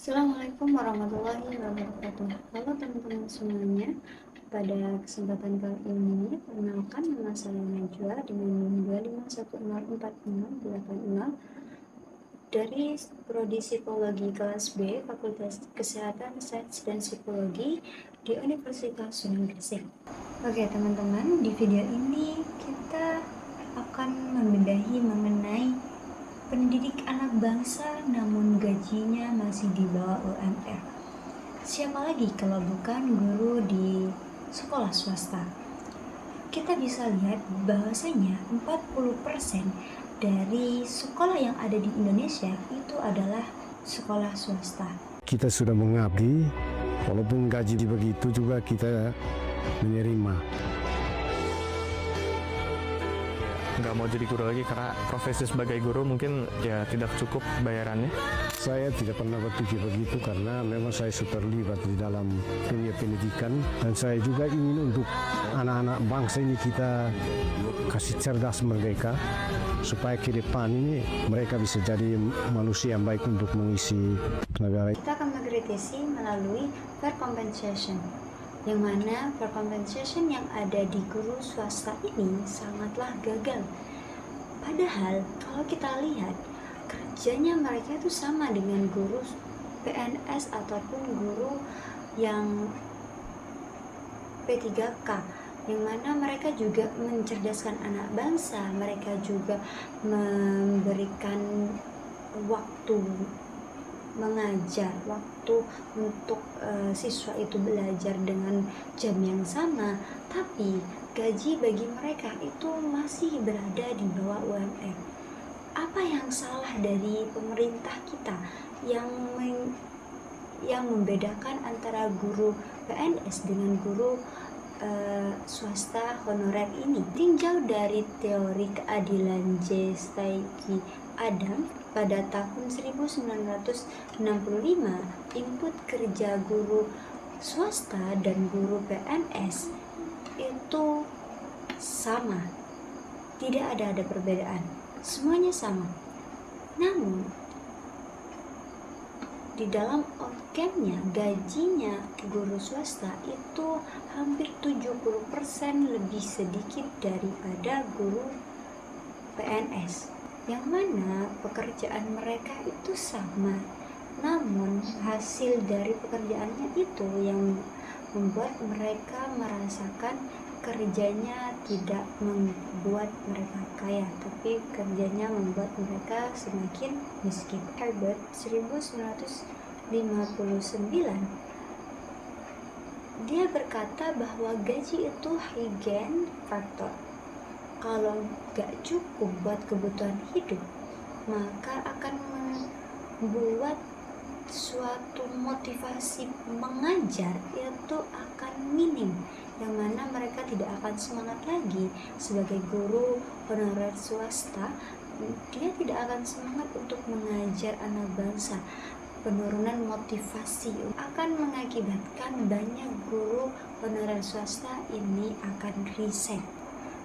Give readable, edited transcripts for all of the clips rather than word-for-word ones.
Assalamualaikum warahmatullahi wabarakatuh. Halo teman-teman semuanya. Pada kesempatan kali ini, perkenalkan nama saya Najwa dengan NIM 251046080 dari Prodi Psikologi kelas B, Fakultas Kesehatan, Sains dan Psikologi di Universitas Sunan Gresik. Oke teman-teman, di video ini kita akan membedahi mengenai pendidik anak bangsa namun gajinya masih di bawah UMR. Siapa lagi kalau bukan guru di sekolah swasta? Kita bisa lihat bahwasanya 40% dari sekolah yang ada di Indonesia itu adalah sekolah swasta. Kita sudah mengabdi, walaupun gaji begitu juga kita menerima. Nggak mau jadi guru lagi karena profesi sebagai guru mungkin ya tidak cukup bayarannya. Saya tidak pernah berpikir begitu karena memang saya sudah terlibat di dalam dunia pendidikan dan saya juga ingin untuk anak-anak bangsa ini kita kasih cerdas mereka supaya ke depan ini mereka bisa jadi manusia yang baik untuk mengisi negara. Kita akan mengkritisi melalui fair compensation, yang mana fair compensation yang ada di guru swasta ini sangatlah gagal. Padahal kalau kita lihat kerjanya mereka itu sama dengan guru PNS ataupun guru yang P3K, yang mana mereka juga mencerdaskan anak bangsa, mereka juga memberikan waktu mengajar, waktu untuk siswa itu belajar dengan jam yang sama, tapi gaji bagi mereka itu masih berada di bawah UMR. Apa yang salah dari pemerintah kita yang membedakan antara guru PNS dengan guru swasta honorer ini? Tinjau dari teori keadilan J. Steinke Adam pada tahun 1965, input kerja guru swasta dan guru PNS itu sama, tidak ada perbedaan, semuanya sama. Namun di dalam outcome-nya, gajinya guru swasta itu hampir 70% lebih sedikit daripada guru PNS, yang mana pekerjaan mereka itu sama, namun hasil dari pekerjaannya itu yang membuat mereka merasakan kerjanya tidak membuat mereka kaya, tapi kerjanya membuat mereka semakin miskin. Herbert 1959 dia berkata bahwa gaji itu hygien faktor. Kalau gak cukup buat kebutuhan hidup, maka akan membuat suatu motivasi mengajar itu akan minim, yang mana mereka tidak akan semangat lagi sebagai guru honorer swasta. Dia tidak akan semangat untuk mengajar anak bangsa. Penurunan motivasi akan mengakibatkan banyak guru honorer swasta ini akan resign.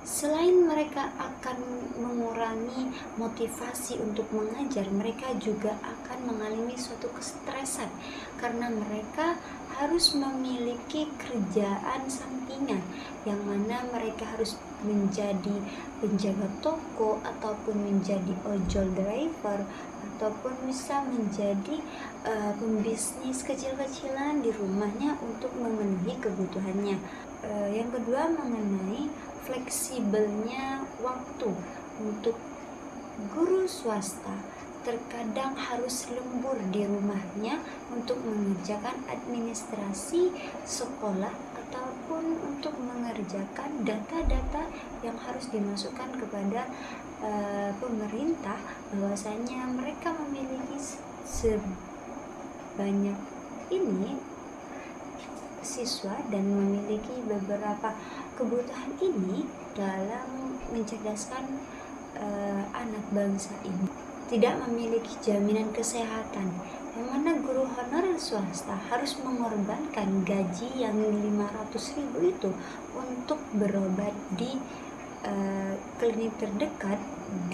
Selain mereka akan mengurangi motivasi untuk mengajar, mereka juga akan mengalami suatu kestresan karena mereka harus memiliki kerjaan sampingan, yang mana mereka harus menjadi penjaga toko ataupun menjadi ojol driver ataupun bisa menjadi pembisnis kecil-kecilan di rumahnya untuk memenuhi kebutuhannya. Yang kedua, mengenai fleksibelnya waktu untuk guru swasta. Terkadang harus lembur di rumahnya untuk mengerjakan administrasi sekolah ataupun untuk mengerjakan data-data yang harus dimasukkan kepada pemerintah, bahwasanya mereka memiliki sebanyak ini siswa dan memiliki beberapa kebutuhan ini dalam mencerdaskan anak bangsa ini. Tidak memiliki jaminan kesehatan, yang mana guru honorer swasta harus mengorbankan gaji yang 500.000 itu untuk berobat di klinik terdekat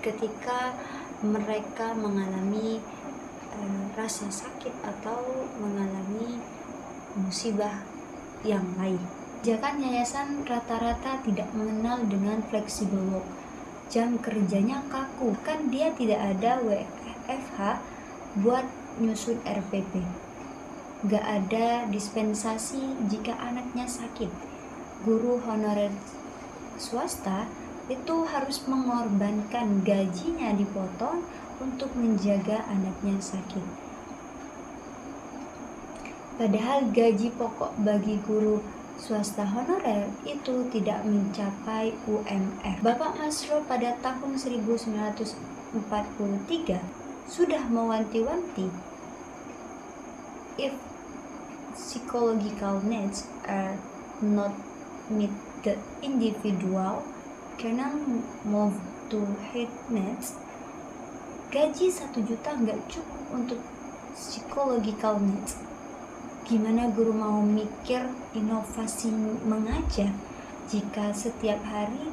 ketika mereka mengalami rasa sakit atau mengalami musibah yang lain. Kebijakan yayasan rata-rata tidak mengenal dengan flexible work. Jam kerjanya kaku, kan dia tidak ada WFH buat nyusun RPP. Gak ada dispensasi jika anaknya sakit. Guru honorer swasta itu harus mengorbankan gajinya dipotong untuk menjaga anaknya sakit. Padahal gaji pokok bagi guru swasta honorer itu tidak mencapai UMR. Bapak Masro pada tahun 1943 sudah mewanti-wanti, if psychological needs are not meet the individual can move to head needs. Gaji 1 juta nggak cukup untuk psychological needs. Gimana guru mau mikir inovasi mengajar jika setiap hari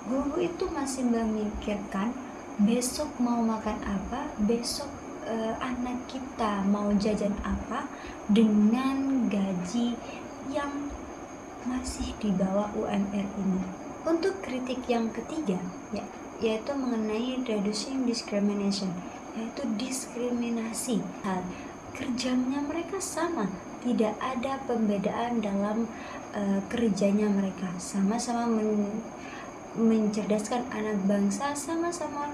guru itu masih memikirkan besok mau makan apa, besok anak kita mau jajan apa dengan gaji yang masih di bawah UMR ini. Untuk kritik yang ketiga, yaitu mengenai reducing discrimination, yaitu diskriminasi. Kerjanya mereka sama, tidak ada pembedaan dalam kerjanya mereka, sama-sama mencerdaskan anak bangsa, sama-sama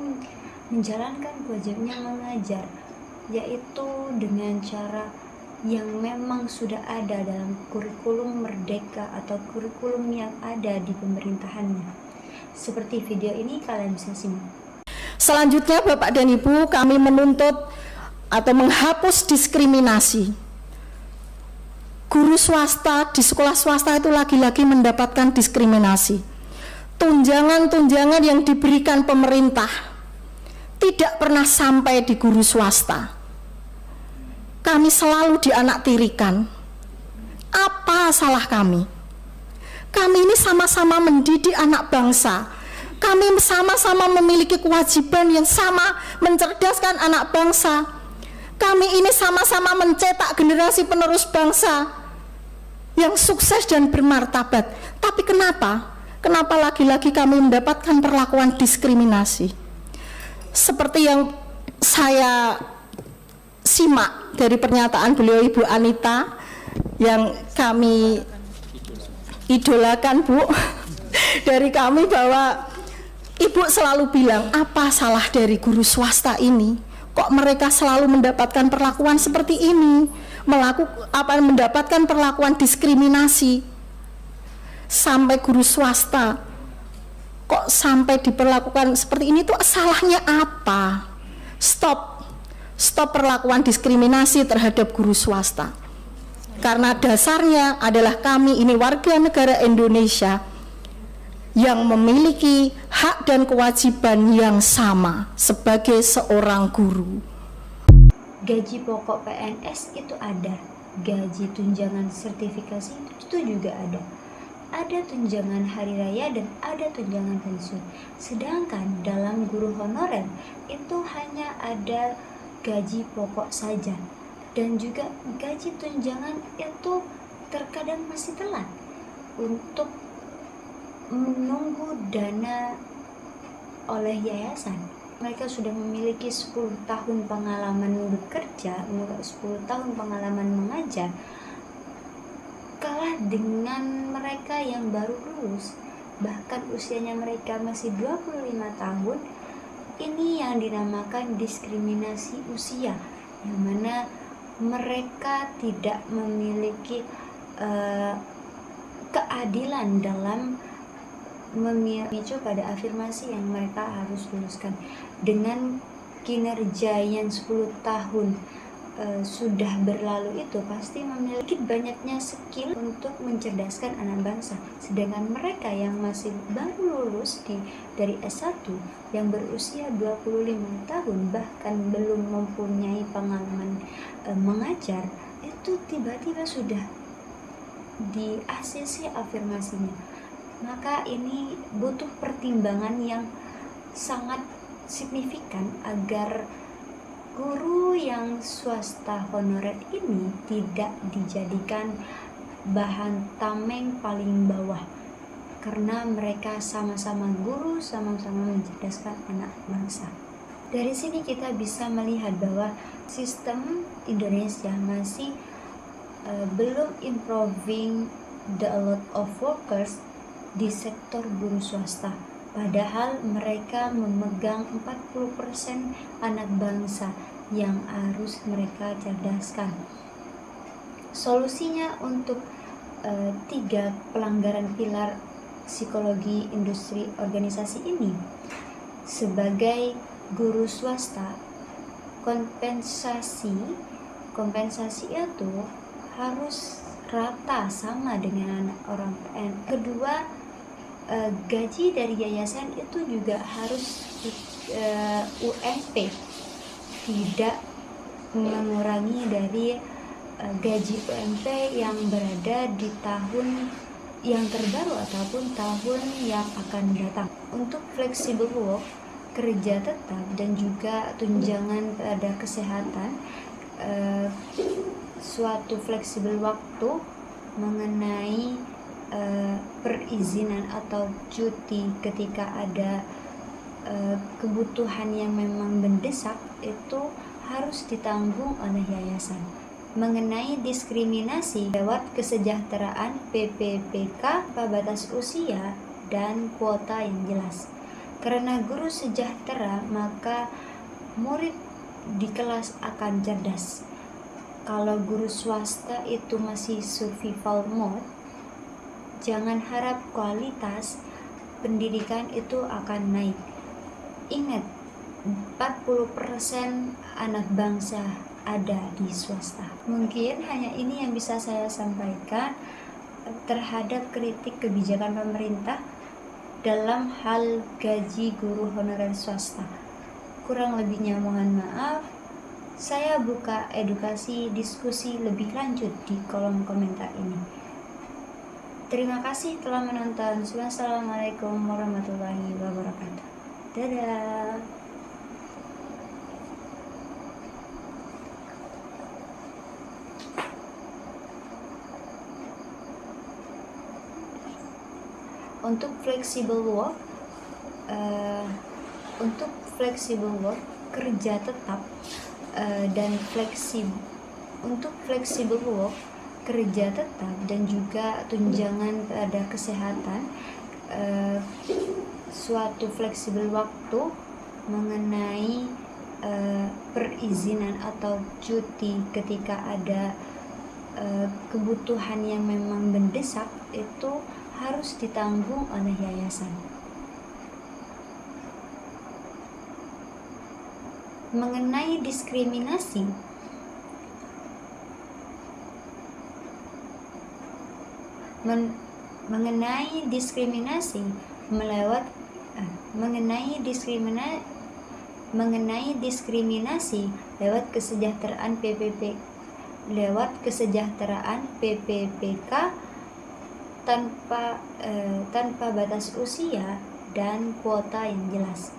menjalankan kewajibannya mengajar, yaitu dengan cara yang memang sudah ada dalam kurikulum merdeka atau kurikulum yang ada di pemerintahannya. Seperti video ini kalian bisa simak. Selanjutnya Bapak dan Ibu, kami menuntut atau menghapus diskriminasi. Guru swasta di sekolah swasta itu lagi-lagi mendapatkan diskriminasi. Tunjangan-tunjangan yang diberikan pemerintah tidak pernah sampai di guru swasta. Kami selalu dianaktirikan. Apa salah kami? Kami ini sama-sama mendidik anak bangsa. Kami sama-sama memiliki kewajiban yang sama mencerdaskan anak bangsa. Kami ini sama-sama mencetak generasi penerus bangsa yang sukses dan bermartabat. Tapi kenapa lagi-lagi kami mendapatkan perlakuan diskriminasi? Seperti yang saya simak dari pernyataan beliau Ibu Anita yang kami idolakan, Bu, dari kami, bahwa Ibu selalu bilang, apa salah dari guru swasta ini? Kok mereka selalu mendapatkan perlakuan seperti ini, mendapatkan perlakuan diskriminasi? Sampai guru swasta kok sampai diperlakukan seperti ini, tuh salahnya apa? Stop perlakuan diskriminasi terhadap guru swasta. Karena dasarnya adalah kami ini warga negara Indonesia yang memiliki hak dan kewajiban yang sama sebagai seorang guru. Gaji pokok PNS itu ada, gaji tunjangan sertifikasi itu juga ada. Ada tunjangan hari raya dan ada tunjangan pensiun. Sedangkan dalam guru honorer itu hanya ada gaji pokok saja. Dan juga gaji tunjangan itu terkadang masih telat untuk menunggu dana oleh yayasan. Mereka sudah memiliki 10 tahun pengalaman bekerja, 10 tahun pengalaman mengajar, kalah dengan mereka yang baru lulus, bahkan usianya mereka masih 25 tahun. Ini yang dinamakan diskriminasi usia, yang mana mereka tidak memiliki keadilan dalam memicu pada afirmasi yang mereka harus luluskan. Dengan kinerja yang 10 tahun sudah berlalu itu pasti memiliki banyaknya skill untuk mencerdaskan anak bangsa. Sedangkan mereka yang masih baru lulus dari S1 yang berusia 25 tahun bahkan belum mempunyai pengalaman mengajar, itu tiba-tiba sudah di ACC afirmasinya. Maka ini butuh pertimbangan yang sangat signifikan agar Guru yang swasta honorer ini tidak dijadikan bahan tameng paling bawah, karena mereka sama-sama guru, sama-sama mencerdaskan anak bangsa. Dari sini kita bisa melihat bahwa sistem Indonesia masih belum improving the a lot of workers di sektor guru swasta. Padahal mereka memegang 40% anak bangsa yang harus mereka cerdaskan. Solusinya untuk 3 pelanggaran pilar psikologi industri organisasi ini, sebagai guru swasta, kompensasi itu harus rata sama dengan orang PN. Kedua, gaji dari yayasan itu juga harus UMP, tidak mengurangi dari gaji UMP yang berada di tahun yang terbaru ataupun tahun yang akan datang. Untuk flexible work, kerja tetap, dan juga tunjangan pada kesehatan, suatu fleksibel waktu mengenai perizinan atau cuti ketika ada kebutuhan yang memang mendesak, itu harus ditanggung oleh yayasan. Mengenai diskriminasi lewat kesejahteraan PPPK, batas usia dan kuota yang jelas. Karena guru sejahtera, maka murid di kelas akan cerdas. Kalau guru swasta itu masih survival mode, jangan harap kualitas pendidikan itu akan naik. Ingat, 40% anak bangsa ada di swasta. Mungkin hanya ini yang bisa saya sampaikan terhadap kritik kebijakan pemerintah dalam hal gaji guru honorer swasta. Kurang lebihnya mohon maaf. Saya buka edukasi diskusi lebih lanjut di kolom komentar ini. Terima kasih telah menonton. Wassalamualaikum warahmatullahi wabarakatuh. Dadah. Untuk flexible work, kerja tetap dan flexible work, kerja tetap, dan juga tunjangan pada kesehatan, suatu fleksibel waktu mengenai perizinan atau cuti ketika ada kebutuhan yang memang mendesak, itu harus ditanggung oleh yayasan. Mengenai diskriminasi, mengenai diskriminasi lewat kesejahteraan PPPK tanpa batas usia dan kuota yang jelas.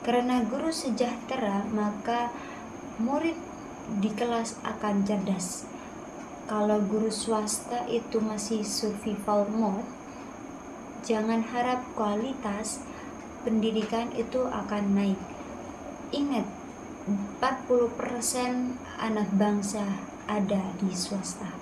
Karena guru sejahtera, maka murid di kelas akan cerdas. Kalau guru swasta itu masih survival mode, jangan harap kualitas pendidikan itu akan naik. Ingat, 40% anak bangsa ada di swasta.